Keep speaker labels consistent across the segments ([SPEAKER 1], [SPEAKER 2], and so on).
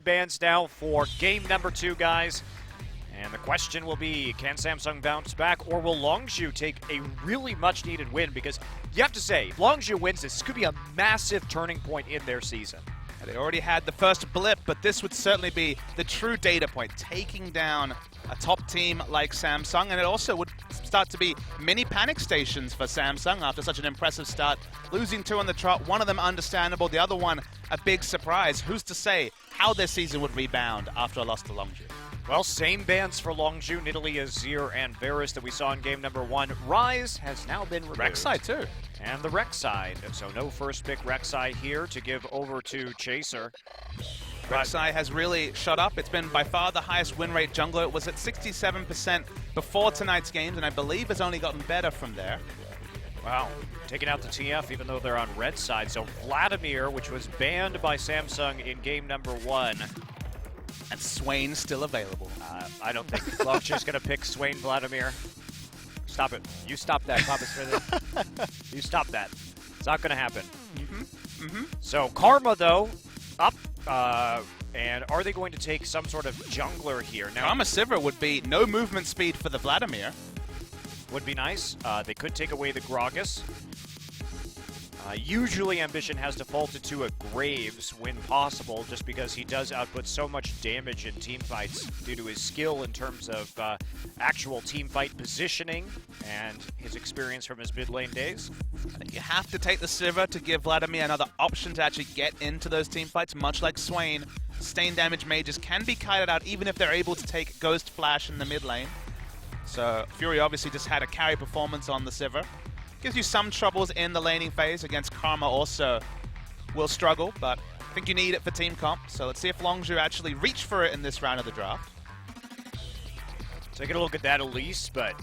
[SPEAKER 1] Bands now for game number 2, guys. And the question will be, can Samsung bounce back, or will Longzhu take a really much-needed win? Because you have to say, if Longzhu wins this could be a massive turning point in their season.
[SPEAKER 2] They already had the first blip, but this would certainly be the true data point, taking down a top team like Samsung, and it also would start to be mini panic stations for Samsung after such an impressive start. Losing 2 on the trot, one of them understandable, the other one a big surprise. Who's to say how their season would rebound after a loss to Longzhu?
[SPEAKER 1] Well, same bans for Longzhu, Nidalee, Azir, and Varus that we saw in game number 1. Rise has now been removed.
[SPEAKER 2] Rek'Sai too.
[SPEAKER 1] And the Rek'Sai. So no first pick Rek'Sai here to give over to Chaser.
[SPEAKER 2] Rek'Sai has really shot up. It's been by far the highest win rate jungler. It was at 67% before tonight's games, and I believe has only gotten better from there.
[SPEAKER 1] Wow, taking out the TF even though they're on red side. So Vladimir, which was banned by Samsung in game number 1.
[SPEAKER 2] And Swain still available.
[SPEAKER 1] I don't think Longzhu's going to pick Swain Vladimir. Stop it. You stop that, Papa Smith. You stop that. It's not going to happen. So Karma, though, up. And are they going to take some sort of jungler here? Now,
[SPEAKER 2] Karma Sivir would be no movement speed for the Vladimir.
[SPEAKER 1] Would be nice. They could take away the Gragas. Usually Ambition has defaulted to a Graves when possible, just because he does output so much damage in teamfights due to his skill in terms of actual teamfight positioning and his experience from his mid lane days.
[SPEAKER 2] I think you have to take the Sivir to give Vladimir another option to actually get into those teamfights, much like Swain. Sustained damage mages can be kited out even if they're able to take Ghost Flash in the mid lane. So Fury obviously just had a carry performance on the Sivir. Gives you some troubles in the laning phase. Against Karma also will struggle, but I think you need it for team comp. So let's see if Longzhu actually reach for it in this round of the draft.
[SPEAKER 1] Taking a look at that Elise, but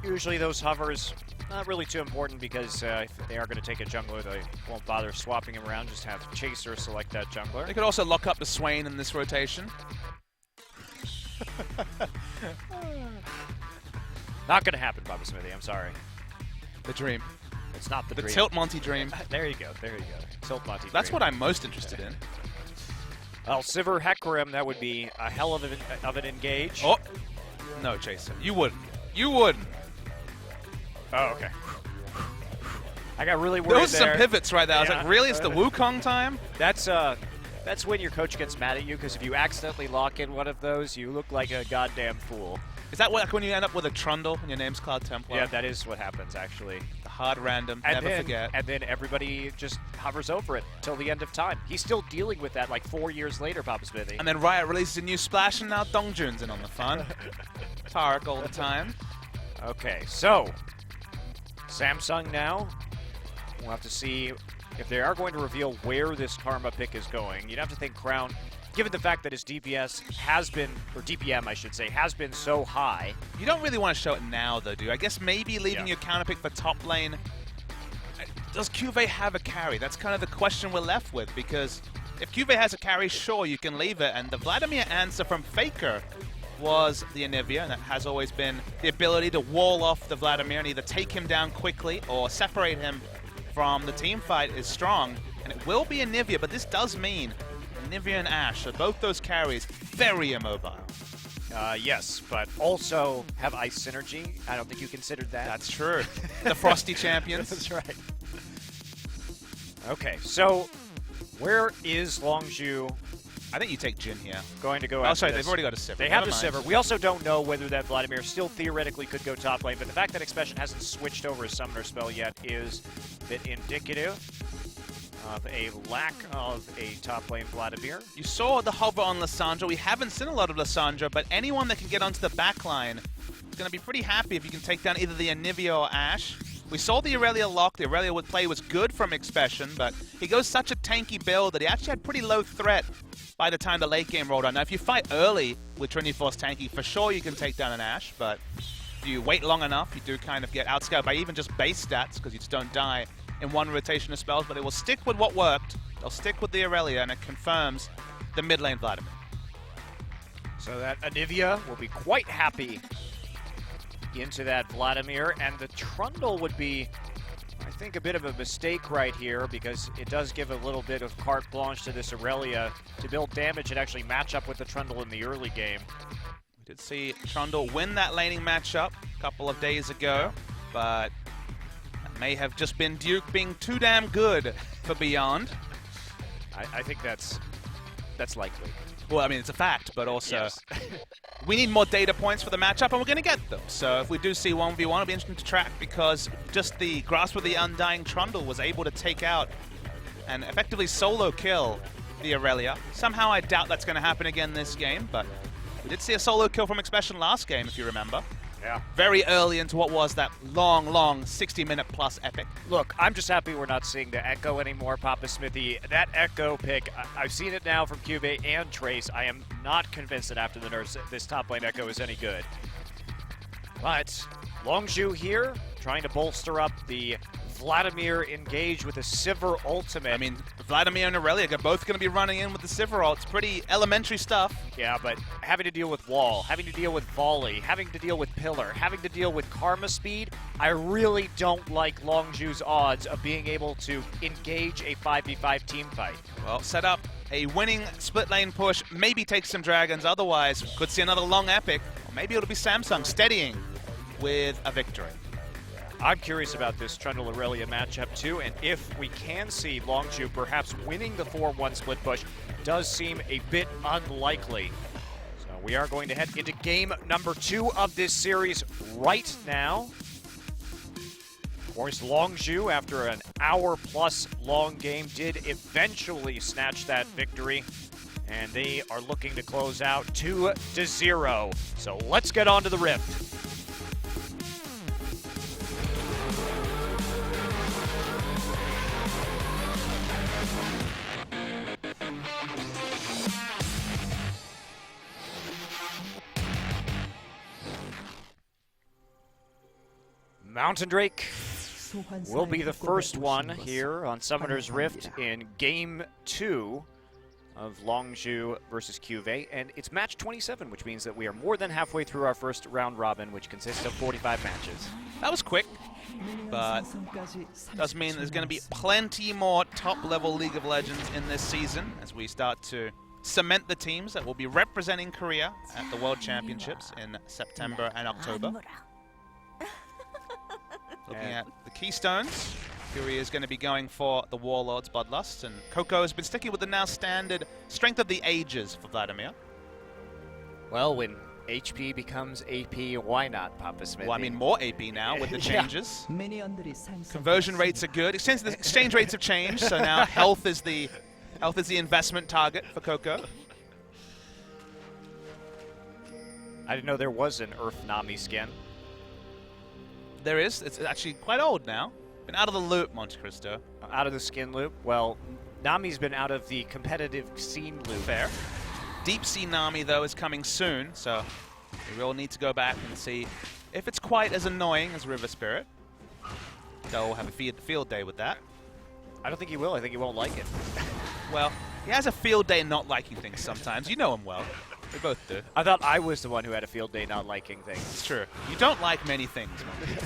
[SPEAKER 1] usually those hovers, not really too important because if they are going to take a jungler, they won't bother swapping him around, just have Chaser select that jungler.
[SPEAKER 2] They could also lock up the Swain in this rotation.
[SPEAKER 1] Not going to happen, Papa Smithy, I'm sorry.
[SPEAKER 2] The dream.
[SPEAKER 1] It's not the dream.
[SPEAKER 2] The Tilt Monty dream.
[SPEAKER 1] There you go, there you go. Tilt Monty
[SPEAKER 2] That's
[SPEAKER 1] dream.
[SPEAKER 2] what I'm most interested in.
[SPEAKER 1] Well, Sivir Hecarim, that would be a hell of an engage.
[SPEAKER 2] Oh! No, Chaser. You wouldn't. You wouldn't.
[SPEAKER 1] Oh, okay. I got really worried
[SPEAKER 2] Those
[SPEAKER 1] there.
[SPEAKER 2] some pivots right there. I was
[SPEAKER 1] Yeah.
[SPEAKER 2] like, really? It's the Wukong time?
[SPEAKER 1] That's when your coach gets mad at you, because if you accidentally lock in one of those, you look like a goddamn fool.
[SPEAKER 2] Is that like when you end up with a Trundle and your name's Cloud Templar?
[SPEAKER 1] Yeah, that is what happens, actually.
[SPEAKER 2] The hard random,
[SPEAKER 1] And
[SPEAKER 2] never
[SPEAKER 1] then,
[SPEAKER 2] forget.
[SPEAKER 1] And then everybody just hovers over it till the end of time. He's still dealing with that like 4 years later, Papa Smithy.
[SPEAKER 2] And then Riot releases a new splash, and now Dongjun's in on the fun. Tarek all the time.
[SPEAKER 1] Okay, so Samsung now. We'll have to see if they are going to reveal where this Karma pick is going. You'd have to think Crown, given the fact that his DPS has been, or DPM I should say, has been so high.
[SPEAKER 2] You don't really want to show it now, though, do you? I guess maybe leaving your counter pick for top lane. Does Cuvée have a carry? That's kind of the question we're left with, because if Cuvée has a carry, sure, you can leave it. And the Vladimir answer from Faker was the Anivia, and that has always been the ability to wall off the Vladimir and either take him down quickly or separate him from the team fight is strong. And it will be Anivia, but this does mean Anivia and Ashe, so both those carries, very immobile.
[SPEAKER 1] Yes, but also have ice synergy. I don't think you considered that.
[SPEAKER 2] That's true. The Frosty champions.
[SPEAKER 1] That's right. Okay, so where is Longzhu
[SPEAKER 2] I think you take Jhin here.
[SPEAKER 1] going to go
[SPEAKER 2] Oh,
[SPEAKER 1] after
[SPEAKER 2] sorry,
[SPEAKER 1] this?
[SPEAKER 2] they've already got a Sivir.
[SPEAKER 1] They have the
[SPEAKER 2] Never mind.
[SPEAKER 1] Sivir. We also don't know whether that Vladimir still theoretically could go top lane, but the fact that Expression hasn't switched over his Summoner spell yet is a bit indicative of a lack of a top lane Vladimir.
[SPEAKER 2] You saw the hover on Lissandra. We haven't seen a lot of Lissandra, but anyone that can get onto the back line is going to be pretty happy if you can take down either the Anivia or Ashe. We saw the Irelia lock. The Irelia play was good from Expression, but he goes such a tanky build that he actually had pretty low threat by the time the late game rolled on. Now, if you fight early with Trinity Force tanky, for sure you can take down an Ashe, but if you wait long enough, you do kind of get outscaled by even just base stats, because you just don't die in one rotation of spells, but it will stick with what worked. They'll stick with the Irelia, and it confirms the mid lane Vladimir.
[SPEAKER 1] So that Anivia will be quite happy into that Vladimir, and the Trundle would be, I think, a bit of a mistake right here because it does give a little bit of carte blanche to this Aurelia to build damage and actually match up with the Trundle in the early game.
[SPEAKER 2] We did see Trundle win that laning matchup a couple of days ago, but that may have just been Duke being too damn good for Beyond.
[SPEAKER 1] I think that's likely.
[SPEAKER 2] Well, I mean, it's a fact, but also
[SPEAKER 1] Yes.
[SPEAKER 2] we need more data points for the matchup, and we're going to get them. So if we do see 1v1, it'll be interesting to track because just the Grasp of the Undying Trundle was able to take out and effectively solo kill the Aurelia. Somehow I doubt that's going to happen again this game, but we did see a solo kill from Expression last game, if you remember.
[SPEAKER 1] Yeah.
[SPEAKER 2] Very early into what was that long, 60-minute plus epic.
[SPEAKER 1] Look, I'm just happy we're not seeing the Echo anymore, Papa Smithy. That Echo pick, I've seen it now from Cube and Trace. I am not convinced that after the nerfs, this top lane Echo is any good. But Longzhu here, trying to bolster up the Vladimir engage with a Sivir ultimate.
[SPEAKER 2] I mean, Vladimir and Aurelia are both going to be running in with the Sivir ult. It's pretty elementary stuff.
[SPEAKER 1] Yeah, but having to deal with wall, having to deal with volley, having to deal with pillar, having to deal with karma speed, I really don't like Longzhu's odds of being able to engage a 5v5 team fight.
[SPEAKER 2] Well, set up a winning split lane push, maybe take some dragons, otherwise could see another long epic, or maybe it'll be Samsung steadying with a victory.
[SPEAKER 1] I'm curious about this Trundle Aurelia matchup too, and if we can see Longzhu perhaps winning the 4-1 split push, does seem a bit unlikely. So we are going to head into game number 2 of this series right now. Of course, Longzhu, after an hour-plus long game, did eventually snatch that victory, and they are looking to close out 2-0. So let's get on to the Rift. Mountain Drake will be the first one here on Summoner's Rift in Game 2 of Longzhu versus Cuvée, and it's match 27, which means that we are more than halfway through our first round robin, which consists of 45 matches.
[SPEAKER 2] That was quick, but does mean there's going to be plenty more top-level League of Legends in this season as we start to cement the teams that will be representing Korea at the World Championships in September and October. Looking at the Keystones, Fury is going to be going for the Warlord's Bloodlust, and Coco has been sticking with the now standard Strength of the Ages for Vladimir.
[SPEAKER 1] Well, when HP becomes AP, why not, Papa Smith?
[SPEAKER 2] Well, I mean, more AP now with the changes. Conversion rates are good. The exchange rates have changed, so now health is the investment target for Coco.
[SPEAKER 1] I didn't know there was an Earth Nami skin.
[SPEAKER 2] There is. It's actually quite old now. Been out of the loop, Monte Cristo.
[SPEAKER 1] Out of the skin loop? Well, Nami's been out of the competitive scene loop.
[SPEAKER 2] Fair. Deep Sea Nami, though, is coming soon, so we will need to go back and see if it's quite as annoying as River Spirit. They'll have a field day with that.
[SPEAKER 1] I don't think he will. I think he won't like it.
[SPEAKER 2] Well, he has a field day not liking things sometimes. You know him well. We both do.
[SPEAKER 1] I thought I was the one who had a field day not liking things.
[SPEAKER 2] It's true. You don't like many things, man.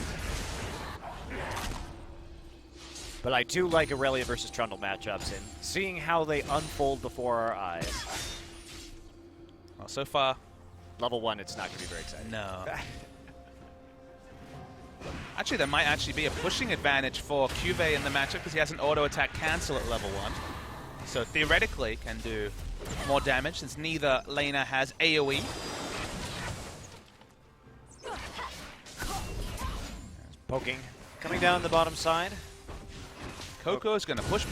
[SPEAKER 1] But I do like Aurelia versus Trundle matchups and seeing how they unfold before our eyes.
[SPEAKER 2] Well, so far,
[SPEAKER 1] level 1, it's not going to be very exciting.
[SPEAKER 2] No. Actually, there might actually be a pushing advantage for Cuvée in the matchup because he has an auto attack cancel at level 1. So theoretically can do more damage since neither laner has AoE.
[SPEAKER 1] Poking. Coming down the bottom side.
[SPEAKER 2] Coco is going to push.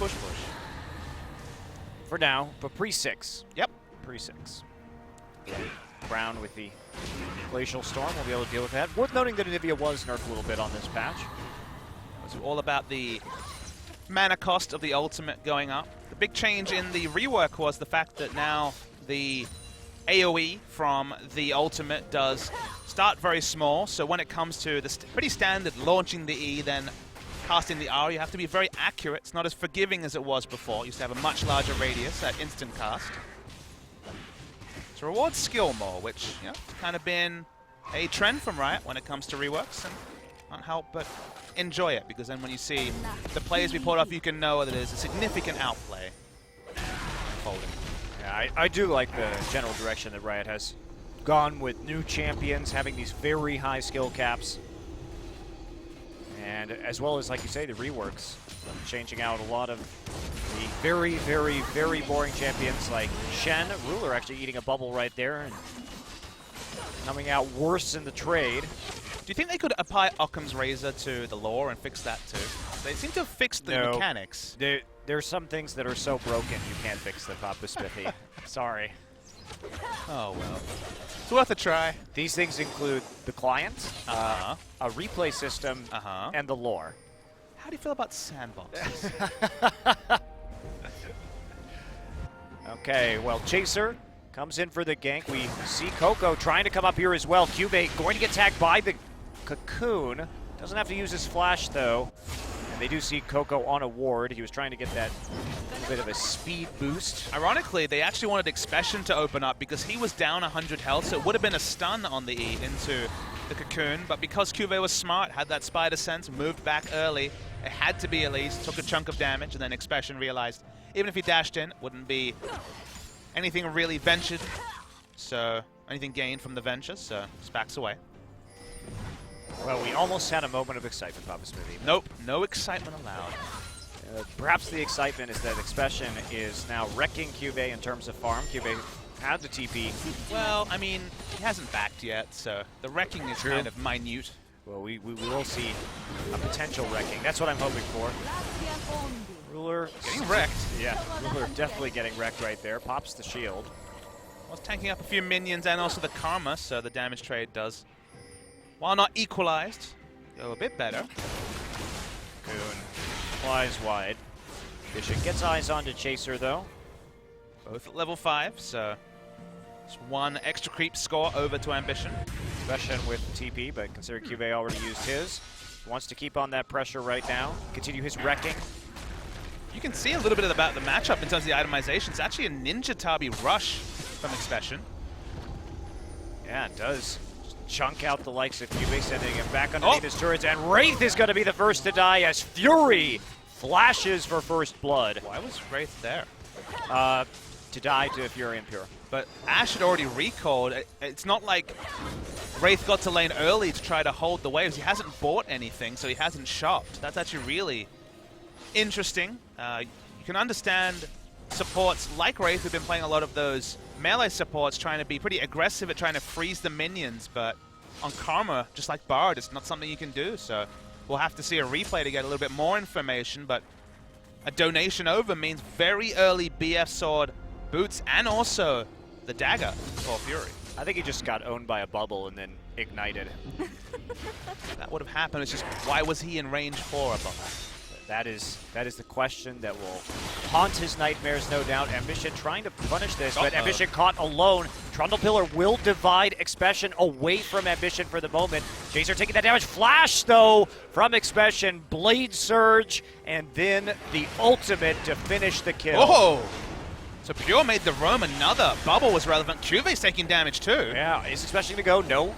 [SPEAKER 1] For now, but pre-6.
[SPEAKER 2] Yep.
[SPEAKER 1] Pre-6. Brown with the Glacial Storm will be able to deal with that. Worth noting that Anivia was nerfed a little bit on this patch.
[SPEAKER 2] It was all about the mana cost of the ultimate going up. The big change in the rework was the fact that now the AoE from the ultimate does start very small, so when it comes to the pretty standard launching the E, then casting the R, you have to be very accurate. It's not as forgiving as it was before. It used to have a much larger radius at instant cast. To reward skill more, which has kind of been a trend from Riot when it comes to reworks, and can't help but enjoy it, because then when you see the players be pulled off, you can know that there's a significant outplay. Folding.
[SPEAKER 1] Yeah, I do like the general direction that Riot has gone with new champions, having these very high skill caps. And as well as, like you say, the reworks. Changing out a lot of the very, very, very boring champions like Shen. Ruler actually eating a bubble right there and coming out worse in the trade.
[SPEAKER 2] Do you think they could apply Occam's Razor to the lore and fix that too? They seem to have fixed the mechanics.
[SPEAKER 1] There's some things that are so broken you can't fix them, possability. Sorry.
[SPEAKER 2] Oh well. It's worth a try.
[SPEAKER 1] These things include the client, a replay system, and the lore.
[SPEAKER 2] How do you feel about sandboxes?
[SPEAKER 1] Okay, well, Chaser comes in for the gank. We see Coco trying to come up here as well. Cube going to get tagged by the Cocoon. Doesn't have to use his flash, though. And they do see Coco on a ward. He was trying to get that little bit of a speed boost.
[SPEAKER 2] Ironically, they actually wanted Expression to open up because he was down 100 health, so it would have been a stun on the E into the Cocoon. But because Cube was smart, had that spider sense, moved back early, it had to be Elise, took a chunk of damage, and then Expression realized even if he dashed in, wouldn't be anything really ventured. So, anything gained from the venture, so just backs away.
[SPEAKER 1] Well, we almost had a moment of excitement, possability.
[SPEAKER 2] Nope, no excitement allowed.
[SPEAKER 1] Perhaps the excitement is that Expression is now wrecking Cube in terms of farm. Cube had the TP.
[SPEAKER 2] Well, I mean, he hasn't backed yet, so the wrecking is kind of minute.
[SPEAKER 1] Well, we will see a potential wrecking. That's what I'm hoping for. Ruler
[SPEAKER 2] getting wrecked.
[SPEAKER 1] Yeah, Ruler definitely getting wrecked right there. Pops the shield.
[SPEAKER 2] Well, it's tanking up a few minions and also the Karma, so the damage trade does, while not equalized, go a bit better.
[SPEAKER 1] Coon flies wide. Bishop gets eyes onto Chaser, though.
[SPEAKER 2] Both at level 5, so it's one extra creep score over to Ambition.
[SPEAKER 1] Expression with TP, but considering Cube already used his. Wants to keep on that pressure right now. Continue his wrecking.
[SPEAKER 2] You can see a little bit about the matchup in terms of the itemization. It's actually a Ninja Tabi rush from Expression.
[SPEAKER 1] Yeah, it does. Just chunk out the likes of Cube, sending him back underneath his turrets, and Wraith is going to be the first to die as Fury flashes for first blood.
[SPEAKER 2] Why was Wraith there?
[SPEAKER 1] To die to Fury and Pure.
[SPEAKER 2] But Ash had already recalled. It's not like Wraith got to lane early to try to hold the waves. He hasn't bought anything, so he hasn't shopped. That's actually really interesting. You can understand supports like Wraith who've been playing a lot of those melee supports trying to be pretty aggressive at trying to freeze the minions, but on Karma, just like Bard, it's not something you can do, so we'll have to see a replay to get a little bit more information, but a donation over means very early BF Sword boots and also the dagger for Fury.
[SPEAKER 1] I think he just got owned by a bubble and then ignited.
[SPEAKER 2] That would have happened. It's just, why was he in range for a bubble?
[SPEAKER 1] That is the question that will haunt his nightmares, no doubt. Ambition trying to punish this, but Ambition caught alone. Trundle Pillar will divide Expression away from Ambition for the moment. Chaser taking that damage. Flash, though, from Expression. Blade Surge, and then the ultimate to finish the kill.
[SPEAKER 2] Oh! So Pure made the roam. Another bubble was relevant. Cuve's taking damage too.
[SPEAKER 1] Yeah, is Expression going to go? No.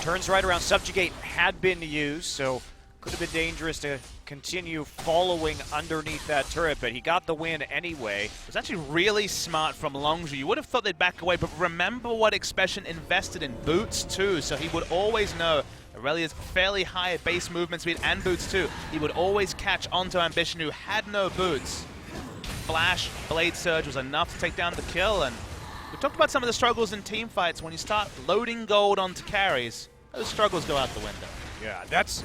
[SPEAKER 1] Turns right around. Subjugate had been used, so could have been dangerous to continue following underneath that turret, but he got the win anyway.
[SPEAKER 2] It was actually really smart from Longzhu. You would have thought they'd back away, but remember what Expression invested in boots too, so he would always know Aurelia's fairly high base movement speed and boots too. He would always catch onto Ambition, who had no boots. Flash, Blade Surge was enough to take down the kill, and we talked about some of the struggles in team fights. When you start loading gold onto carries, those struggles go out the window.
[SPEAKER 1] Yeah, that's...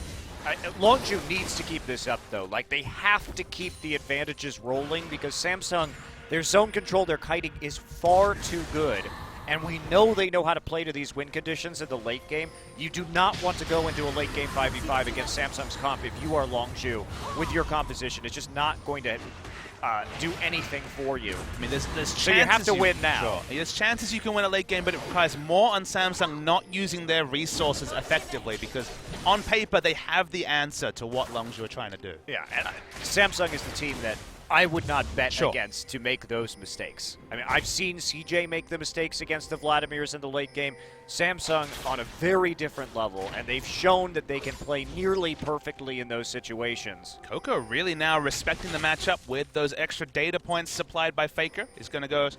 [SPEAKER 1] Longzhu needs to keep this up, though. Like, they have to keep the advantages rolling because Samsung, their zone control, their kiting is far too good. And we know they know how to play to these win conditions in the late game. You do not want to go into a late game 5v5 against Samsung's comp if you are Longzhu with your composition. It's just not going to do anything for you.
[SPEAKER 2] I mean, there's chances
[SPEAKER 1] so you have to win now.
[SPEAKER 2] Sure. There's chances you can win a late game, but it requires more on Samsung not using their resources effectively because on paper they have the answer to what Longzhu are trying to do.
[SPEAKER 1] Yeah, and Samsung is the team that I would not bet
[SPEAKER 2] Sure.
[SPEAKER 1] against to make those mistakes. I mean, I've seen CJ make the mistakes against the Vladimirs in the late game. Samsung on a very different level, and they've shown that they can play nearly perfectly in those situations.
[SPEAKER 2] Coco really now respecting the matchup with those extra data points supplied by Faker. He's going to go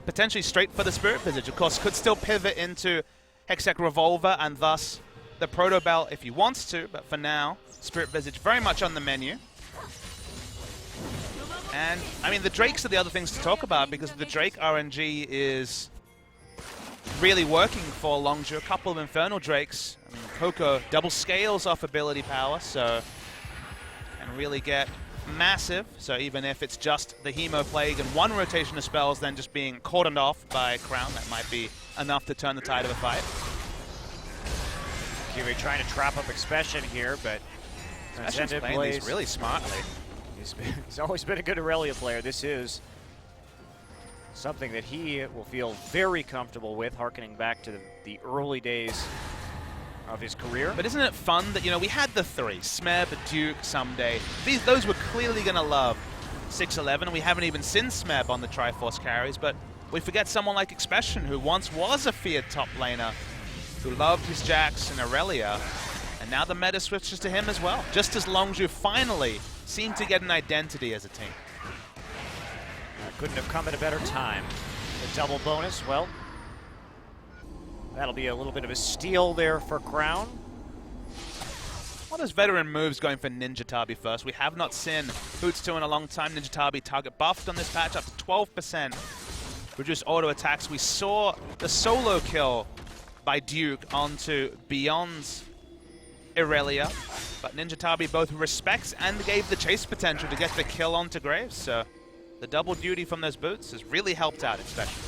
[SPEAKER 2] potentially straight for the Spirit Visage. Of course, could still pivot into Hextech Revolver and thus the Proto Belt if he wants to, but for now, Spirit Visage very much on the menu. And, I mean, the Drakes are the other things to talk about because the Drake RNG is really working for Longzhu. A couple of Infernal Drakes. I mean, Coco double scales off ability power, so can really get massive. So even if it's just the Hemo Plague and one rotation of spells, then just being cordoned off by Crown, that might be enough to turn the tide of a fight.
[SPEAKER 1] Kiwi trying to trap up Expression here, but
[SPEAKER 2] Expression's playing these really smartly.
[SPEAKER 1] He's always been a good Aurelia player. This is something that he will feel very comfortable with, harkening back to the early days of his career.
[SPEAKER 2] But isn't it fun that, you know, we had the three, Smeb, Duke, Someday. Those were clearly going to love 6-11, and we haven't even seen Smeb on the Triforce carries, but we forget someone like Expression, who once was a feared top laner, who loved his Jax and Aurelia, and now the meta switches to him as well, just as Longzhu finally seemed to get an identity as a team.
[SPEAKER 1] Couldn't have come at a better time. The double bonus, well, that'll be a little bit of a steal there for Crown.
[SPEAKER 2] What is veteran moves going for Ninja Tabi first? We have not seen Boots 2 in a long time. Ninja Tabi target buffed on this patch up to 12%. Reduced auto attacks. We saw the solo kill by Duke onto Beyond's Aurelia, but Ninja Tabi both respects and gave the chase potential to get the kill onto Graves, so the double duty from those boots has really helped out, especially.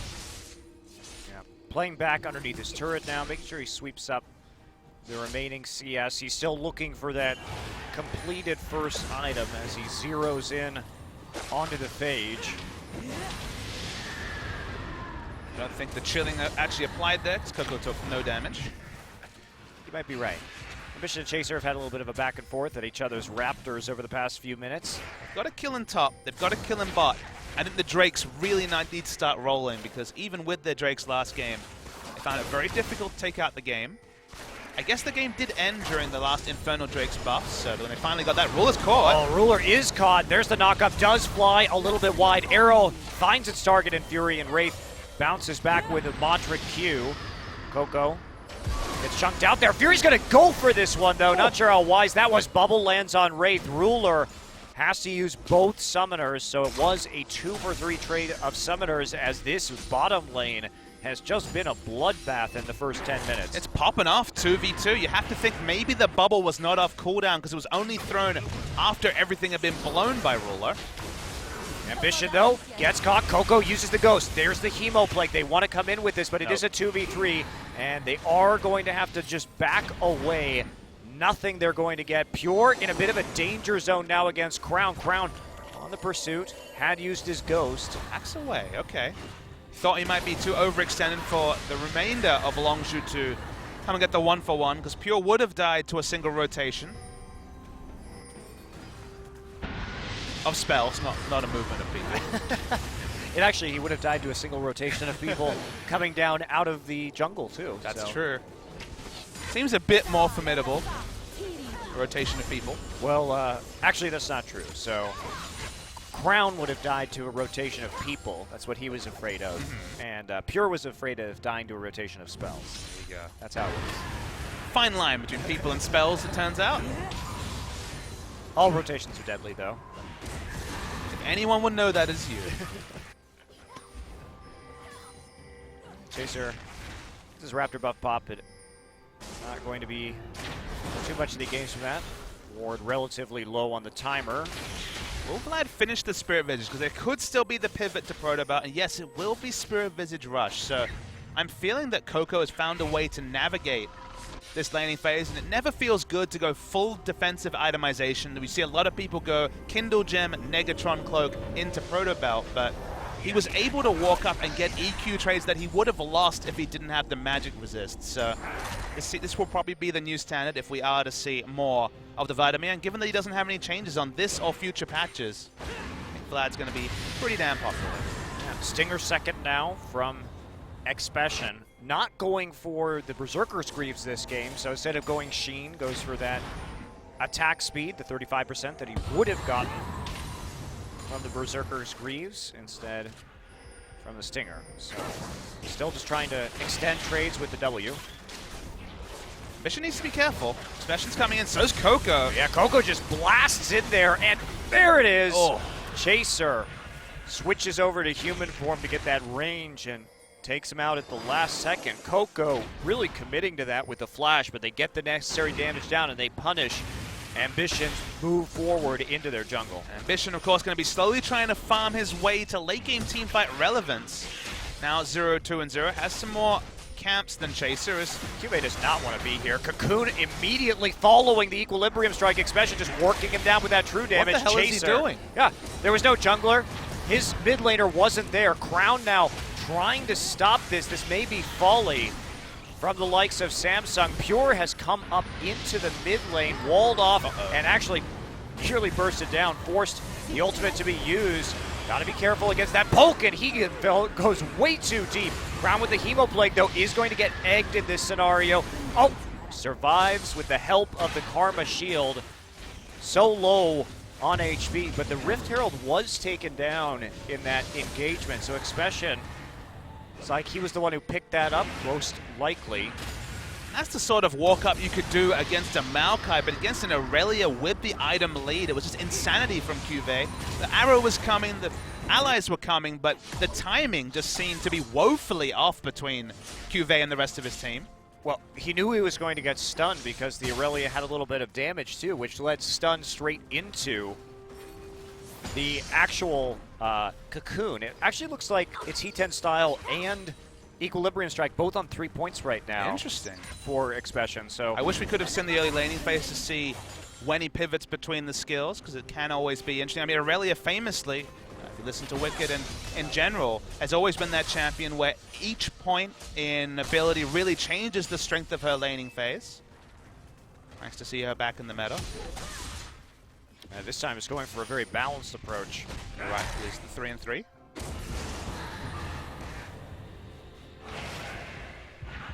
[SPEAKER 1] Yeah. Playing back underneath his turret now, making sure he sweeps up the remaining CS. He's still looking for that completed first item as he zeroes in onto the Phage.
[SPEAKER 2] I don't think the chilling actually applied there, because Coco took no damage.
[SPEAKER 1] You might be right. Ambition and Chaser have had a little bit of a back and forth at each other's Raptors over the past few minutes.
[SPEAKER 2] They've got to kill in top, they've got to kill in bot. I think the Drakes really need to start rolling, because even with their Drakes last game, they found it very difficult to take out the game. I guess the game did end during the last Infernal Drakes buff, so when they finally got that, Ruler's caught.
[SPEAKER 1] Oh, Ruler is caught. There's the knockup, does fly a little bit wide. Arrow finds its target in Fury, and Wraith bounces back with a Mantra Q. Coco gets chunked out there. Fury's going to go for this one, though. Not sure how wise that was. Bubble lands on Wraith. Ruler has to use both summoners, so it was a 2-for-3 trade of summoners, as this bottom lane has just been a bloodbath in the first 10 minutes.
[SPEAKER 2] It's popping off 2v2. You have to think maybe the bubble was not off cooldown because it was only thrown after everything had been blown by Ruler.
[SPEAKER 1] Ambition, though, gets caught. Coco uses the Ghost. There's the Hemo Plague. They want to come in with this, but it is a 2v3, and they are going to have to just back away. Nothing they're going to get. Pure in a bit of a danger zone now against Crown. Crown on the pursuit, had used his Ghost.
[SPEAKER 2] Backs away, okay. Thought he might be too overextended for the remainder of Longzhu to come and get the 1-for-1, because Pure would have died to a single rotation of spells, not a movement of people.
[SPEAKER 1] He would have died to a single rotation of people coming down out of the jungle, too.
[SPEAKER 2] That's true. Seems a bit more formidable, a rotation of people.
[SPEAKER 1] Well, actually, that's not true. So, Crown would have died to a rotation of people. That's what he was afraid of. And Pure was afraid of dying to a rotation of spells.
[SPEAKER 2] There you go.
[SPEAKER 1] That's how it is.
[SPEAKER 2] Fine line between people and spells, it turns out.
[SPEAKER 1] All rotations are deadly, though.
[SPEAKER 2] If anyone would know, that is you.
[SPEAKER 1] Chaser, this is Raptor buff pop, but not going to be too much of the games from that. Ward relatively low on the timer.
[SPEAKER 2] Will Vlad finish the Spirit Visage? Because there could still be the pivot to Proto Belt, and yes, it will be Spirit Visage Rush. So I'm feeling that Coco has found a way to navigate this laning phase, and it never feels good to go full defensive itemization. We see a lot of people go Kindle Gem, Negatron Cloak into Proto Belt, but he was able to walk up and get EQ trades that he would have lost if he didn't have the magic resist. So this will probably be the new standard if we are to see more of the Vladimir. And given that he doesn't have any changes on this or future patches, Vlad's going to be pretty damn popular.
[SPEAKER 1] Yeah, Stinger second now from Expression. Not going for the Berserker's Greaves this game, so instead of going Sheen, goes for that attack speed, the 35% that he would have gotten from the Berserker's Greaves, instead from the Stinger. So still just trying to extend trades with the W.
[SPEAKER 2] Mission needs to be careful. Expression's coming in, so's Coco.
[SPEAKER 1] Yeah, Coco just blasts in there, and there it is.
[SPEAKER 2] Oh.
[SPEAKER 1] Chaser switches over to human form to get that range and takes him out at the last second. Coco really committing to that with the flash, but they get the necessary damage down and they punish. Ambitions move forward into their jungle.
[SPEAKER 2] Ambition, of course, going to be slowly trying to farm his way to late game teamfight relevance. Now 0-2-0, has some more camps than Chaser.
[SPEAKER 1] QV does not want to be here. Cocoon immediately following the Equilibrium Strike. Expression just working him down with that true damage.
[SPEAKER 2] What the hell
[SPEAKER 1] Chaser.
[SPEAKER 2] is he doing?
[SPEAKER 1] Yeah, there was no jungler. His mid laner wasn't there. Crown now trying to stop this. This may be folly from the likes of Samsung. Pure has come up into the mid lane, walled off, and actually nearly bursted down, forced the ultimate to be used. Gotta be careful against that poke, and he goes way too deep. Crown with the Hemo Plague, though, is going to get egged in this scenario. Oh, survives with the help of the Karma Shield. So low on HP, but the Rift Herald was taken down in that engagement, so Expression, it's like he was the one who picked that up, most likely.
[SPEAKER 2] That's the sort of walk-up you could do against a Maokai, but against an Aurelia with the item lead, it was just insanity from QV. The arrow was coming, the allies were coming, but the timing just seemed to be woefully off between QV and the rest of his team.
[SPEAKER 1] Well, he knew he was going to get stunned because the Aurelia had a little bit of damage too, which led stun straight into the actual Cocoon. It actually looks like it's Heat-10 style and Equilibrium Strike both on 3 points right now.
[SPEAKER 2] Interesting.
[SPEAKER 1] For Expression. So
[SPEAKER 2] I wish we could have seen the early laning phase to see when he pivots between the skills, because it can always be interesting. I mean, Aurelia famously, if you listen to Wicked and in general, has always been that champion where each point in ability really changes the strength of her laning phase. Nice to see her back in the meta.
[SPEAKER 1] this time it's going for a very balanced approach.
[SPEAKER 2] Right, at least the 3-3.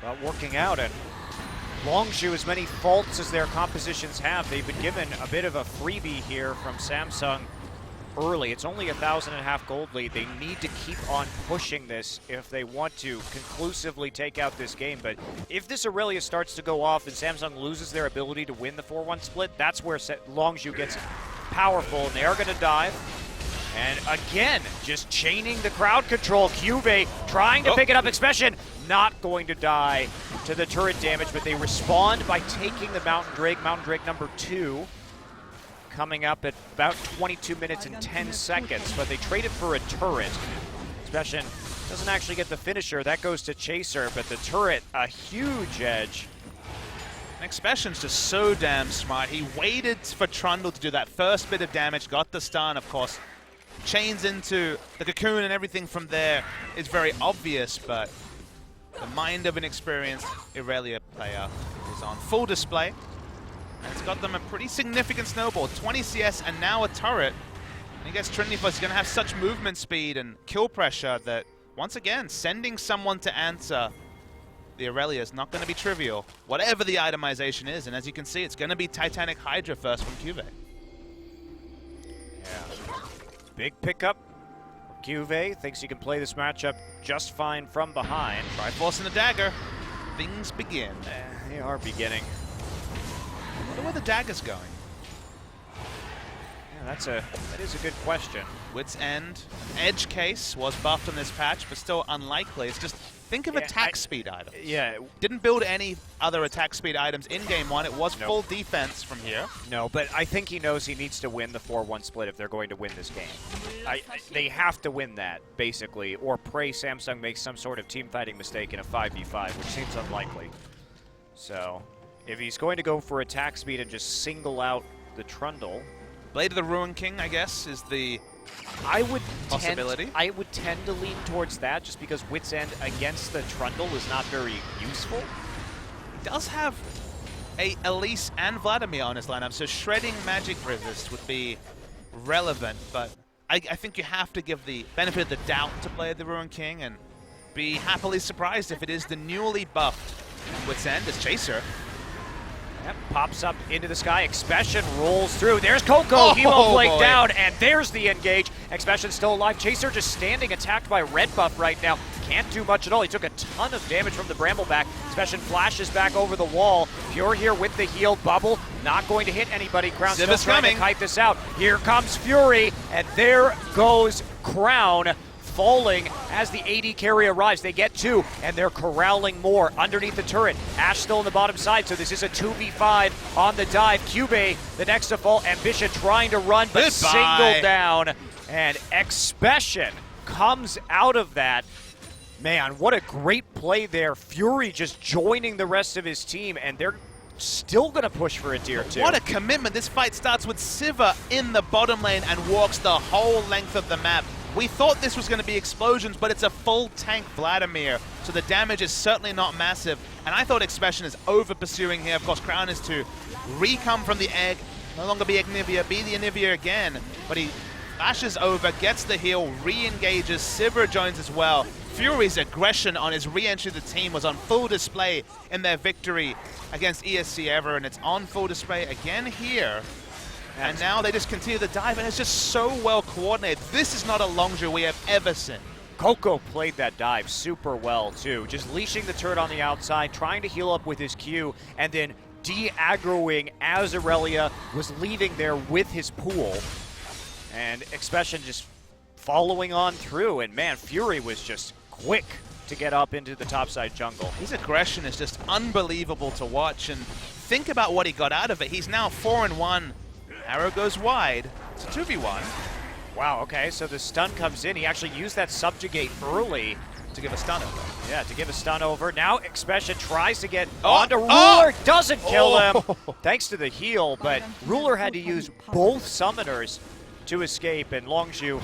[SPEAKER 1] Well, working out, and Longzhu, as many faults as their compositions have, they've been given a bit of a freebie here from Samsung early. It's only 1,500 gold lead. They need to keep on pushing this if they want to conclusively take out this game. But if this Aurelia starts to go off and Samsung loses their ability to win the 4-1 split, that's where Longzhu gets powerful, and they are going to dive. And again, just chaining the crowd control. QV trying to pick it up. Expression not going to die to the turret damage, but they respond by taking the Mountain Drake. Mountain Drake number 2 coming up at about 22 minutes and 10 seconds, but they traded for a turret. Expression doesn't actually get the finisher. That goes to Chaser, but the turret, a huge edge.
[SPEAKER 2] Expression's just so damn smart. He waited for Trundle to do that first bit of damage, got the stun, of course. Chains into the Cocoon and everything from there is very obvious, but the mind of an experienced Aurelia player is on full display. And it's got them a pretty significant snowball. 20 CS and now a turret. And I guess Trinity Force is going to have such movement speed and kill pressure that, once again, sending someone to answer the Aurelia is not going to be trivial, whatever the itemization is. And as you can see, it's going to be Titanic Hydra first from QV.
[SPEAKER 1] Yeah. Big pickup. QV thinks he can play this matchup just fine from behind.
[SPEAKER 2] Triforce and the dagger. Things begin.
[SPEAKER 1] They are beginning.
[SPEAKER 2] I wonder where the dagger's going.
[SPEAKER 1] Yeah, that is a good question.
[SPEAKER 2] Wit's End, Edge case was buffed on this patch, but still unlikely. It's just, think of attack speed items.
[SPEAKER 1] Yeah.
[SPEAKER 2] Didn't build any other attack speed items in game one. It was full defense from here.
[SPEAKER 1] No, but I think he knows he needs to win the 4-1 split if they're going to win this game. They have to win that, basically, or pray Samsung makes some sort of team fighting mistake in a 5v5, which seems unlikely. So, if he's going to go for attack speed and just single out the Trundle...
[SPEAKER 2] Blade of the Ruin King, I guess, is the possibility.
[SPEAKER 1] I would tend to lean towards that, just because Wit's End against the Trundle is not very useful.
[SPEAKER 2] He does have a Elise and Vladimir on his lineup, so shredding magic resist would be relevant, but I think you have to give the benefit of the doubt to play the Ruin King and be happily surprised if it is the newly buffed Wits End as Chaser.
[SPEAKER 1] Yep, pops up into the sky. Expression rolls through. There's Coco. Hemo Blade down, and there's the engage. Expression still alive. Chaser just standing, attacked by red buff right now. Can't do much at all. He took a ton of damage from the Brambleback. Expression flashes back over the wall. Pure here with the heal. Bubble not going to hit anybody. Crown still trying to kite this out. Here comes Fury, and there goes Crown. Falling as the AD carry arrives. They get 2, and they're corralling more underneath the turret. Ash still on the bottom side, so this is a 2v5 on the dive. Cube, the next to fall. Ambition trying to run, but single down. And Expression comes out of that. Man, what a great play there. Fury just joining the rest of his team, and they're still going to push for a tier 2.
[SPEAKER 2] What a commitment. This fight starts with Siva in the bottom lane and walks the whole length of the map. We thought this was going to be explosions, but it's a full tank Vladimir, so the damage is certainly not massive. And I thought Expression is over-pursuing here. Of course, Crown is to re-come from the egg, no longer be Anivia, be the Anivia again. But he flashes over, gets the heal, re-engages, Siva joins as well. Fury's aggression on his re-entry of the team was on full display in their victory against ESC Ever, and it's on full display again here. And now they just continue the dive, and it's just so well coordinated. This is not a Longzhu we have ever seen.
[SPEAKER 1] Coco played that dive super well, too. Just leashing the turret on the outside, trying to heal up with his Q, and then de-aggroing as Aurelia was leaving there with his pool. And Expression just following on through, and man, Fury was just quick to get up into the topside jungle.
[SPEAKER 2] His aggression is just unbelievable to watch, and think about what he got out of it. He's now 4-1. Arrow goes wide. It's a 2v1.
[SPEAKER 1] Wow, okay, so the stun comes in. He actually used that subjugate early
[SPEAKER 2] to give a stun over.
[SPEAKER 1] Yeah, to give a stun over. Now Expression tries to get onto Ruler. Doesn't kill him, thanks to the heal, but Ruler had to use both summoners to escape, and Longzhu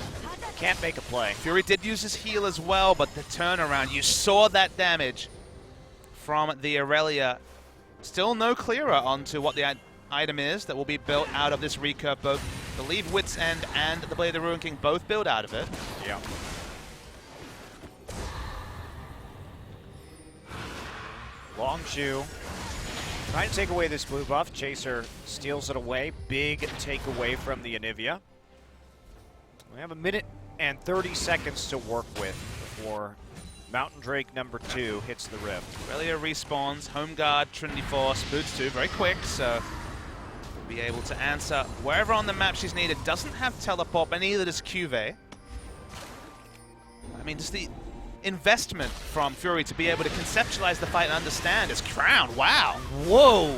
[SPEAKER 1] can't make a play.
[SPEAKER 2] Fury did use his heal as well, but the turnaround, you saw that damage from the Aurelia. Still no clearer onto what the item is that will be built out of this recurve. Both, I believe Wits End and the Blade of the Ruin King both build out of it.
[SPEAKER 1] Yeah. Longzhu trying to take away this blue buff. Chaser steals it away. Big takeaway from the Anivia. We have 1 minute and 30 seconds to work with before Mountain Drake number 2 hits the rift.
[SPEAKER 2] Aurelia respawns, Home Guard, Trinity Force, Boots 2, very quick, so be able to answer wherever on the map she's needed. Doesn't have teleport, but neither does Cuvée. I mean, just the investment from Fury to be able to conceptualize the fight and understand is Crown. Wow.
[SPEAKER 1] Whoa.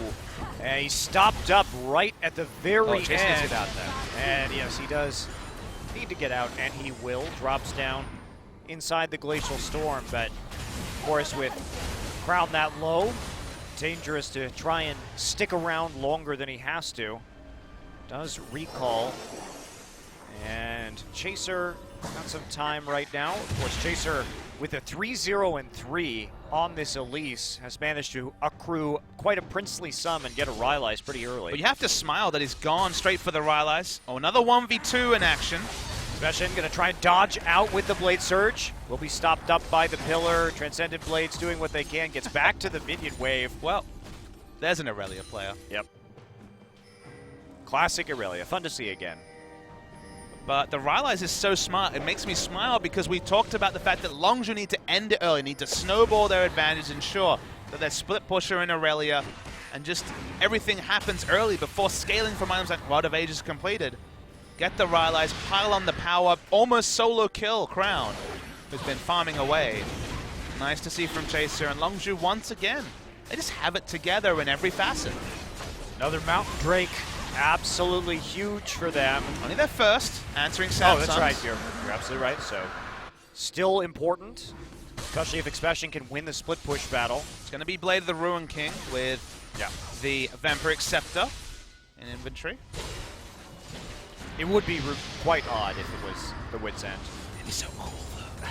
[SPEAKER 1] And he stopped up right at the very end.
[SPEAKER 2] Get out there.
[SPEAKER 1] And yes, he does need to get out, and he will. Drops down inside the Glacial Storm, but of course with Crown that low, dangerous to try and stick around longer than he has to. Does recall, and Chaser got some time right now. Of course, Chaser with a 3-0-3 on this Elise has managed to accrue quite a princely sum and get a Rylai's pretty early.
[SPEAKER 2] But you have to smile that he's gone straight for the Rylai's. Oh, another 1v2 in action.
[SPEAKER 1] Expression gonna try and dodge out with the Blade Surge. Will be stopped up by the pillar. Transcendent Blades doing what they can. Gets back to the minion wave.
[SPEAKER 2] Well, there's an Aurelia player.
[SPEAKER 1] Yep. Classic Aurelia. Fun to see again.
[SPEAKER 2] But the Rylai's is so smart. It makes me smile because we talked about the fact that Longzhu need to end it early, need to snowball their advantage, ensure that they're split pusher in Aurelia, and just everything happens early before scaling from items like Rod of Ages is completed. Get the Rylai's, pile on the power, almost solo kill Crown, who's been farming away. Nice to see from Chaser, and Longzhu once again. They just have it together in every facet.
[SPEAKER 1] Another Mountain Drake, absolutely huge for them.
[SPEAKER 2] Only their first, answering Samsung.
[SPEAKER 1] Oh, that's right, you're absolutely right, so still important, especially if Expression can win the split push battle.
[SPEAKER 2] It's going to be Blade of the Ruin King with the Vampiric Scepter in inventory.
[SPEAKER 1] It would be quite odd if it was the Wits End.
[SPEAKER 2] It'd be so cool, though.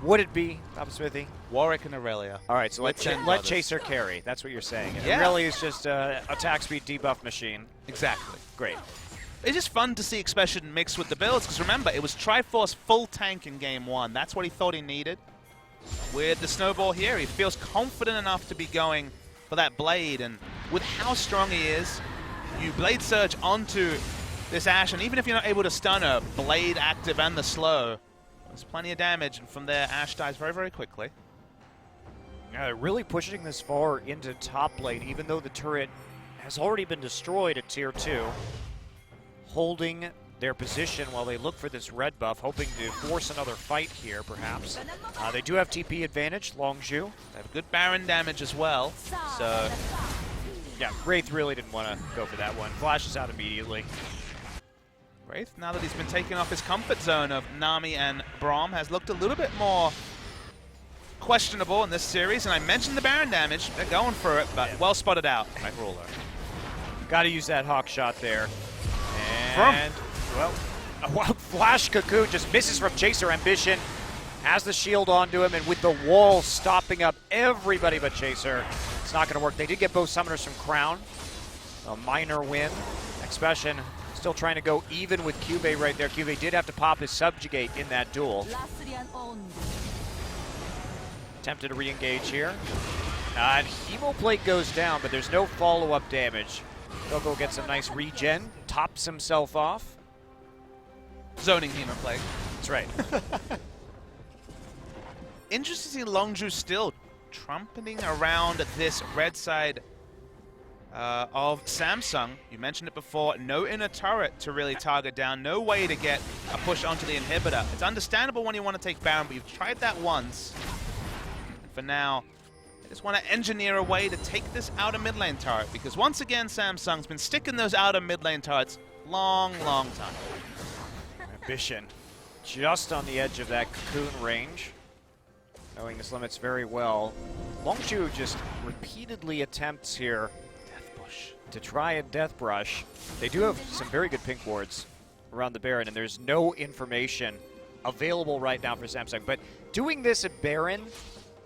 [SPEAKER 1] Would it be, Papa Smithy?
[SPEAKER 2] Warwick and Aurelia.
[SPEAKER 1] All right, so let Chaser carry. That's what you're saying. And Aurelia is just an attack speed debuff machine.
[SPEAKER 2] Exactly.
[SPEAKER 1] Great.
[SPEAKER 2] It's just fun to see Expression mix with the builds, because remember, it was Triforce full tank in game 1. That's what he thought he needed. With the Snowball here, he feels confident enough to be going for that Blade, and with how strong he is, you Blade Surge onto this Ashe, and even if you're not able to stun her, Blade active and the slow, there's plenty of damage, and from there, Ashe dies very, very quickly.
[SPEAKER 1] Really pushing this far into top lane, even though the turret has already been destroyed at tier 2. Holding their position while they look for this red buff, hoping to force another fight here, perhaps. They do have TP advantage, Longzhu.
[SPEAKER 2] They have good Baron damage as well, so...
[SPEAKER 1] Yeah, Wraith really didn't want to go for that one. Flashes out immediately.
[SPEAKER 2] Wraith, now that he's been taken off his comfort zone of Nami and Braum, has looked a little bit more questionable in this series, and I mentioned the Baron damage. They're going for it, but well spotted out by Ruler.
[SPEAKER 1] Got to use that hawk shot there. And, well, a flash cocoon just misses from Chaser. Ambition has the shield onto him, and with the wall stopping up everybody but Chaser, it's not going to work. They did get both summoners from Crown. A minor win. Expression still trying to go even with Cube right there. Cube did have to pop his Subjugate in that duel. Attempted to re-engage here. And Hemoplate goes down, but there's no follow-up damage. Gogo gets a nice regen, tops himself off.
[SPEAKER 2] Zoning Hemoplate.
[SPEAKER 1] That's right.
[SPEAKER 2] Interesting to see Longzhu still trumpeting around this red side of Samsung. You mentioned it before, no inner turret to really target down, no way to get a push onto the inhibitor. It's understandable when you want to take Baron, but you've tried that once. And for now, I just want to engineer a way to take this outer mid lane turret, because once again, Samsung's been sticking those outer mid lane turrets long time.
[SPEAKER 1] Ambition just on the edge of that cocoon range, knowing this limits very well. Longzhu just repeatedly attempts here to try and Death Brush. They do have some very good pink wards around the Baron, and there's no information available right now for Samsung. But doing this at Baron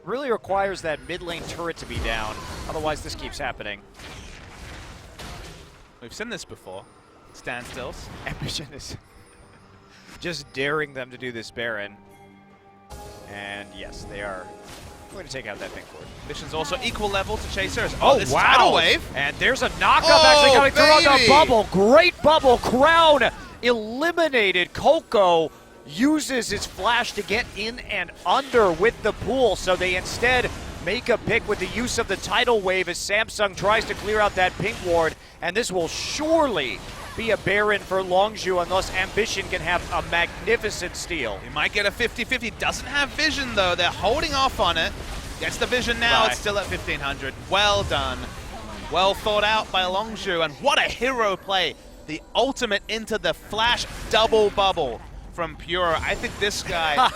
[SPEAKER 1] really requires that mid lane turret to be down. Otherwise, this keeps happening.
[SPEAKER 2] We've seen this before. Standstills.
[SPEAKER 1] Ambition is just daring them to do this Baron. And yes, they are going to take out that pink ward.
[SPEAKER 2] Ambition's also equal level to Chasers.
[SPEAKER 1] Oh,
[SPEAKER 2] this
[SPEAKER 1] wow.
[SPEAKER 2] Tidal Wave.
[SPEAKER 1] And there's a knockup actually coming through on the bubble. Great bubble. Crown eliminated. Coco uses his flash to get in and under with the pool, so they instead make a pick with the use of the tidal wave as Samsung tries to clear out that pink ward, and this will surely be a Baron for Longzhu unless Ambition can have a magnificent steal.
[SPEAKER 2] He might get a 50-50, doesn't have vision though, they're holding off on it. Gets the vision now, It's still at 1500. Well done. Well thought out by Longzhu, and what a hero play. The ultimate into the flash double bubble from Pure. I think this guy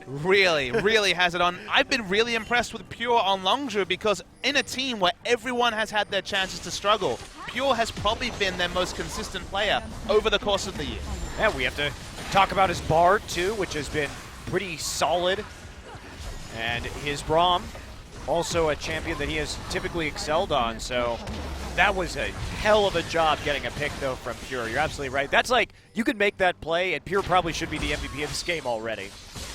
[SPEAKER 2] really has it on. I've been really impressed with Pure on Longzhu, because in a team where everyone has had their chances to struggle, Pure has probably been their most consistent player over the course of the year.
[SPEAKER 1] Yeah, we have to talk about his Bard too, which has been pretty solid. And his Braum, also a champion that he has typically excelled on, so that was a hell of a job getting a pick, though, from Pure. You're absolutely right. That's like, you could make that play, and Pure probably should be the MVP of this game already.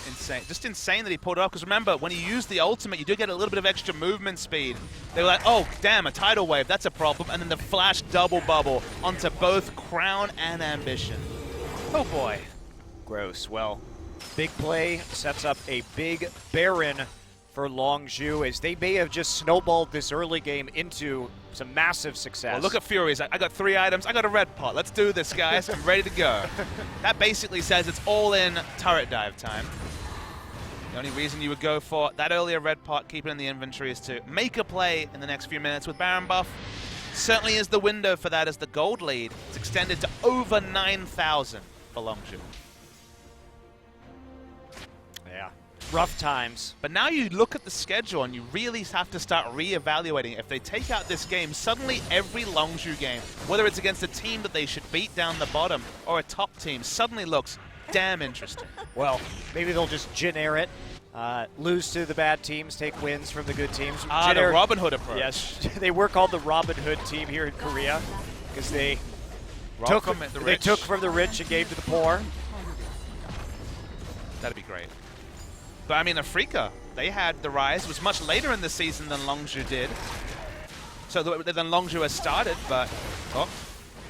[SPEAKER 2] Insane. Just insane that he pulled it off, because remember, when you use the ultimate, you do get a little bit of extra movement speed. They were like, oh, damn, a tidal wave, that's a problem. And then the flash double bubble onto both Crown and Ambition. Oh, boy.
[SPEAKER 1] Gross. Well, big play sets up a big Baron for Longzhu, as they may have just snowballed this early game into some massive success.
[SPEAKER 2] Well, look at Furies. I got 3 items. I got a red pot. Let's do this, guys. I'm ready to go. That basically says it's all in turret dive time. The only reason you would go for that earlier red pot, keep it in the inventory, is to make a play in the next few minutes with Baron buff. Certainly is the window for that, as the gold lead is extended to over 9,000 for Longzhu.
[SPEAKER 1] Yeah. Rough times.
[SPEAKER 2] But now you look at the schedule and you really have to start re-evaluating. If they take out this game, suddenly every Longzhu game, whether it's against a team that they should beat down the bottom or a top team, suddenly looks damn interesting.
[SPEAKER 1] Well, maybe they'll just Jin-Air it, lose to the bad teams, take wins from the good teams.
[SPEAKER 2] The Robin Hood approach.
[SPEAKER 1] Yes, they were called the Robin Hood team here in Korea, because they They took from the rich and gave to the poor.
[SPEAKER 2] That'd be great. But I mean, Afrika, they had the rise. It was much later in the season than Longzhu did. So then Longzhu has started, but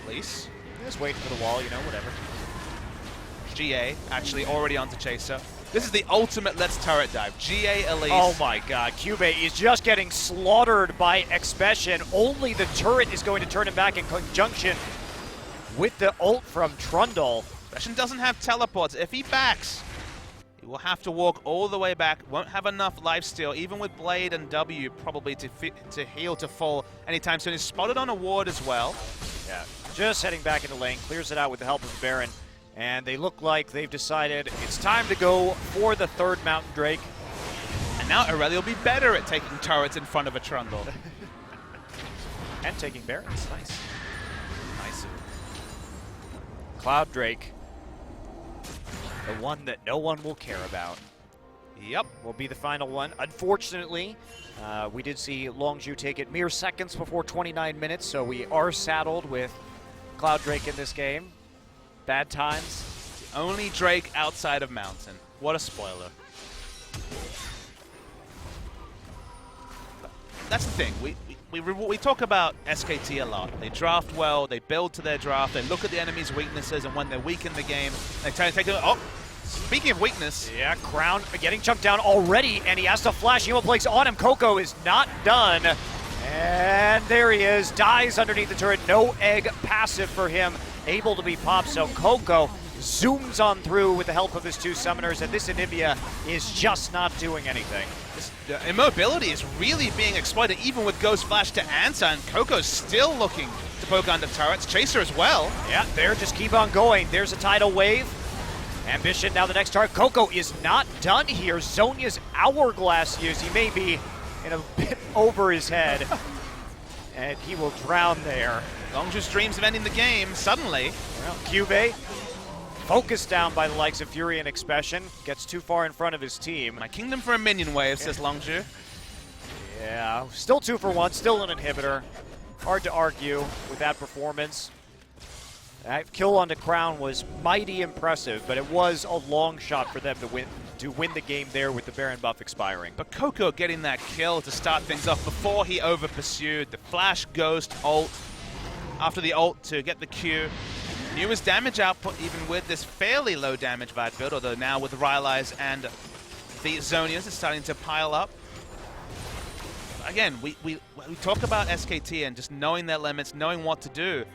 [SPEAKER 2] Elise.
[SPEAKER 1] Just waiting for the wall, you know, whatever.
[SPEAKER 2] GA actually already onto Chaser. This is the ultimate let's turret dive. GA Elise.
[SPEAKER 1] Oh my god, Cube is just getting slaughtered by Expression. Only the turret is going to turn him back in conjunction with the ult from Trundle.
[SPEAKER 2] Expression doesn't have teleports. If he backs, he will have to walk all the way back. Won't have enough lifesteal, even with Blade and W, probably to heal to full anytime soon. He's spotted on a ward as well.
[SPEAKER 1] Yeah, just heading back into lane, clears it out with the help of the Baron. And they look like they've decided it's time to go for the third Mountain Drake.
[SPEAKER 2] And now Aurelia will be better at taking turrets in front of a Trundle.
[SPEAKER 1] And taking Barons, nice. Nice. Cloud Drake, the one that no one will care about. Yep, will be the final one. Unfortunately, we did see Longzhu take it mere seconds before 29 minutes, so we are saddled with Cloud Drake in this game. Bad times.
[SPEAKER 2] The only Drake outside of Mountain. What a spoiler. But that's the thing. We talk about SKT a lot. They draft well, they build to their draft, they look at the enemy's weaknesses, and when they're weak in the game, they try to take them. Oh, speaking of weakness.
[SPEAKER 1] Yeah, Crown getting chunked down already, and he has to flash. Emo Plague's on him. Coco is not done. And there he is, dies underneath the turret. No egg passive for him, able to be popped. So Coco zooms on through with the help of his two summoners, and this Anivia is just not doing anything.
[SPEAKER 2] This immobility is really being exploited, even with Ghost Flash to answer, and Coco's still looking to poke under turrets. Chaser as well.
[SPEAKER 1] Yeah, there, just keep on going. There's a tidal wave. Ambition, now the next target. Coco is not done here. Zhonya's Hourglass use. He may be in a bit over his head, and he will drown there.
[SPEAKER 2] Longzhu's dreams of ending the game, suddenly.
[SPEAKER 1] Well, Cube, focused down by the likes of Fury and Expression, gets too far in front of his team.
[SPEAKER 2] My kingdom for a minion wave, says Longzhu.
[SPEAKER 1] Yeah, still 2 for 1, still an inhibitor. Hard to argue with that performance. That kill onto Crown was mighty impressive, but it was a long shot for them to win the game there with the Baron buff expiring.
[SPEAKER 2] But Coco getting that kill to start things off before he over-pursued. The Flash Ghost ult, after the ult to get the Q. Newest damage output even with this fairly low damage VAD build, although now with Rylai's and the Zonias, it's starting to pile up. Again, we talk about SKT and just knowing their limits, knowing what to do.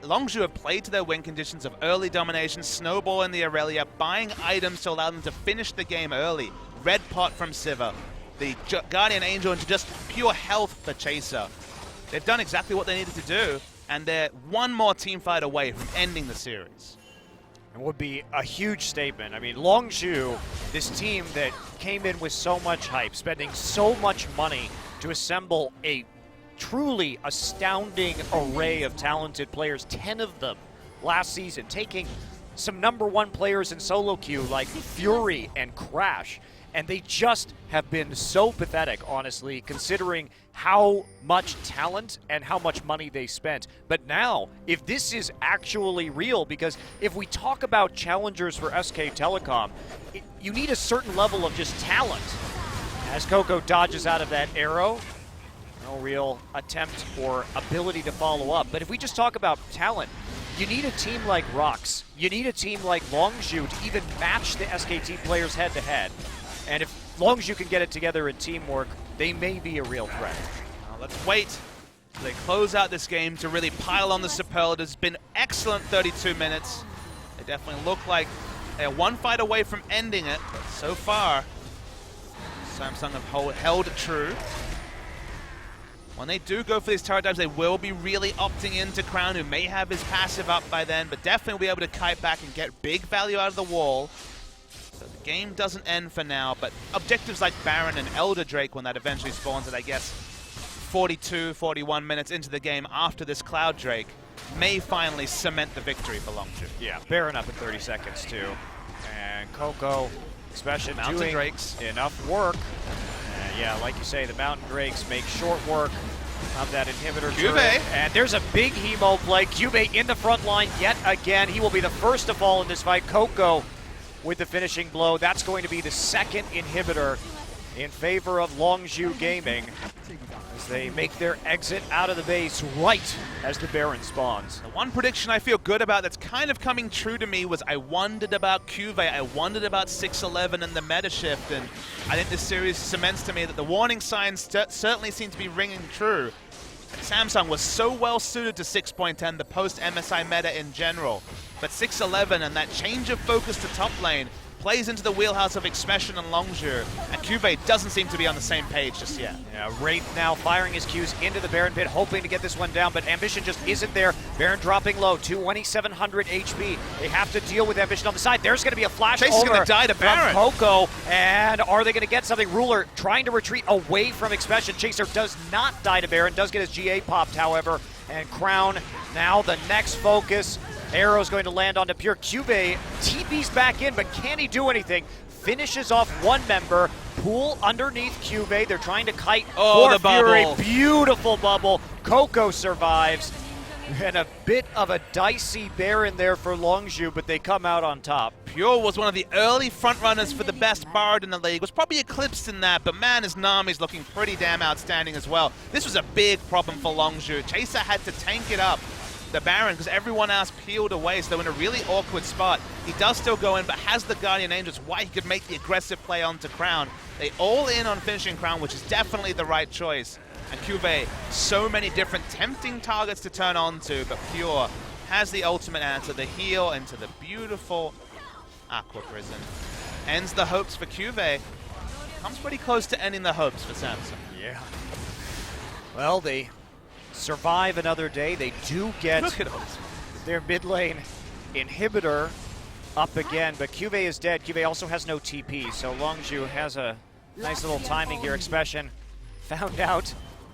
[SPEAKER 2] Longzhu have played to their win conditions of early domination, snowballing the Aurelia, buying items to allow them to finish the game early. Red Pot from Sivir, the Guardian Angel into just pure health for Chaser. They've done exactly what they needed to do, and they're one more team fight away from ending the series.
[SPEAKER 1] It would be a huge statement. I mean, Longzhu, this team that came in with so much hype, spending so much money to assemble a truly astounding array of talented players, 10 of them last season, taking some #1 players in solo queue like Fury and Crash, and they just have been so pathetic, honestly, considering how much talent and how much money they spent. But now, if this is actually real, because if we talk about challengers for SK Telecom, you need a certain level of just talent. As Coco dodges out of that arrow, no real attempt or ability to follow up. But if we just talk about talent, you need a team like Rox. You need a team like Longzhu to even match the SKT players head-to-head. And if Longzhu can get it together in teamwork, they may be a real threat.
[SPEAKER 2] Let's wait till they close out this game to really pile on the superlatives. It's been excellent 32 minutes. They definitely look like they're one fight away from ending it, but so far, Samsung have held true. When they do go for these turret dives, they will be really opting into Crown, who may have his passive up by then, but definitely will be able to kite back and get big value out of the wall. So the game doesn't end for now, but objectives like Baron and Elder Drake, when that eventually spawns at, I guess, 42, 41 minutes into the game after this Cloud Drake, may finally cement the victory for Longzhu.
[SPEAKER 1] Yeah, Baron up in 30 seconds too. And Coco, especially doing
[SPEAKER 2] Drakes.
[SPEAKER 1] enough work. Yeah, like you say, the Mountain Drakes make short work of that inhibitor
[SPEAKER 2] Cube.
[SPEAKER 1] turret. And there's a big Hemo play. Cube in the front line yet again. He will be the first to fall in this fight. Coco with the finishing blow. That's going to be the second inhibitor in favor of Longzhu Gaming as they make their exit out of the base right as the Baron spawns.
[SPEAKER 2] The one prediction I feel good about that's kind of coming true to me was I wondered about Cube, I wondered about 6-11 and the meta shift, and I think this series cements to me that the warning signs certainly seem to be ringing true. And Samsung was so well suited to 6.10, the post-MSI meta in general, but 6-11 and that change of focus to top lane plays into the wheelhouse of Expression and Longzhu, and Cube doesn't seem to be on the same page just yet.
[SPEAKER 1] Yeah, Wraith now firing his Qs into the Baron pit, hoping to get this one down, but Ambition just isn't there. Baron dropping low, 2,700 HP. They have to deal with Ambition on the side. There's going to be a flash
[SPEAKER 2] Chase is
[SPEAKER 1] over
[SPEAKER 2] going to die to Baron.
[SPEAKER 1] from Coco, and are they going to get something? Ruler trying to retreat away from Expression. Chaser does not die to Baron, does get his GA popped, however, and Crown now the next focus. Arrow's going to land onto Pure. Cube TP's back in, but can he do anything? Finishes off one member. Pool underneath Cube. They're trying to kite for
[SPEAKER 2] the
[SPEAKER 1] Fury.
[SPEAKER 2] bubble.
[SPEAKER 1] Beautiful bubble. Coco survives. And a bit of a dicey Baron there for Longzhu, but they come out on top.
[SPEAKER 2] Pure was one of the early frontrunners for the best Bard in the league. Was probably eclipsed in that, but man, his Nami's looking pretty damn outstanding as well. This was a big problem for Longzhu. Chaser had to tank it up, the Baron, because everyone else peeled away, so they're in a really awkward spot. He does still go in, but has the Guardian Angels, why he could make the aggressive play onto Crown. They all in on finishing Crown, which is definitely the right choice. And Cube, so many different tempting targets to turn onto, but Pure has the ultimate answer, the heal into the beautiful Aqua Prison. Ends the hopes for Cube. Comes pretty close to ending the hopes for Samsung.
[SPEAKER 1] Yeah. Well, they survive another day. They do get
[SPEAKER 2] Look at us.
[SPEAKER 1] their mid lane inhibitor up again, but Cube is dead. Cube also has no TP, so Longzhu has a nice little timing here. Expression found out,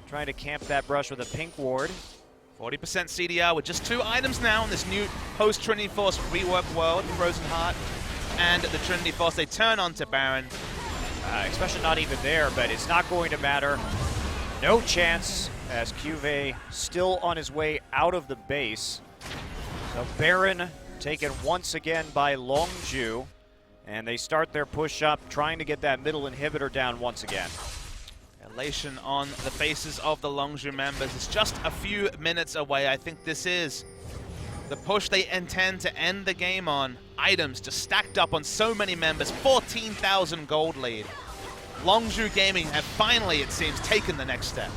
[SPEAKER 1] trying to camp that brush with a pink ward.
[SPEAKER 2] 40% CDR with just 2 items now in this new post-Trinity Force rework world, Frozen Heart and the Trinity Force. They turn onto Baron.
[SPEAKER 1] Expression not even there, but it's not going to matter. No chance, as Cube still on his way out of the base. So Baron taken once again by Longzhu, and they start their push up, trying to get that middle inhibitor down once again.
[SPEAKER 2] Elation on the faces of the Longzhu members. It's just a few minutes away. I think this is the push they intend to end the game on. Items just stacked up on so many members. 14,000 gold lead. Longzhu Gaming have finally, it seems, taken the next step.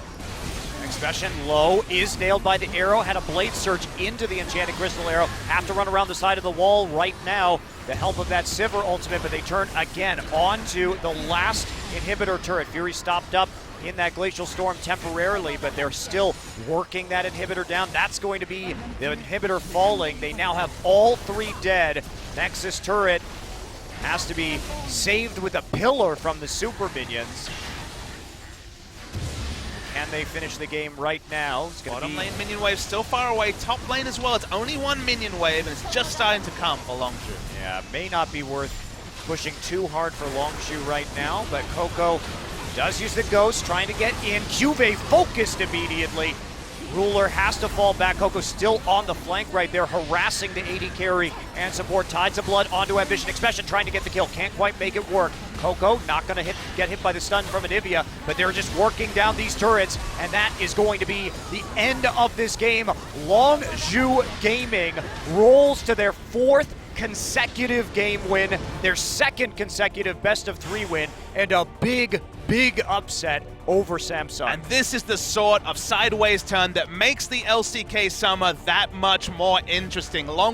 [SPEAKER 1] Expression low, is nailed by the arrow, had a blade surge into the enchanted crystal arrow, have to run around the side of the wall right now, the help of that Sivir ultimate, but they turn again onto the last inhibitor turret. Fury stopped up in that glacial storm temporarily, but they're still working that inhibitor down. That's going to be the inhibitor falling. They now have all 3 dead. Nexus turret has to be saved with a pillar from the super minions. Can they finish the game right now? It's
[SPEAKER 2] Bottom lane minion wave still far away. Top lane as well. It's only 1 minion wave, and it's just starting to come for Longzhu.
[SPEAKER 1] Yeah, may not be worth pushing too hard for Longzhu right now, but Coco does use the Ghost, trying to get in. Cube focused immediately. Ruler has to fall back. Coco still on the flank right there, harassing the AD carry and support. Tides of Blood onto Ambition. Expression trying to get the kill. Can't quite make it work. Coco not going to get hit by the stun from Anivia, but they're just working down these turrets, and that is going to be the end of this game. Longzhu Gaming rolls to their 4th consecutive game win, their 2nd consecutive best-of-3 win, and a big upset over Samsung.
[SPEAKER 2] And this is the sort of sideways turn that makes the LCK Summer that much more interesting.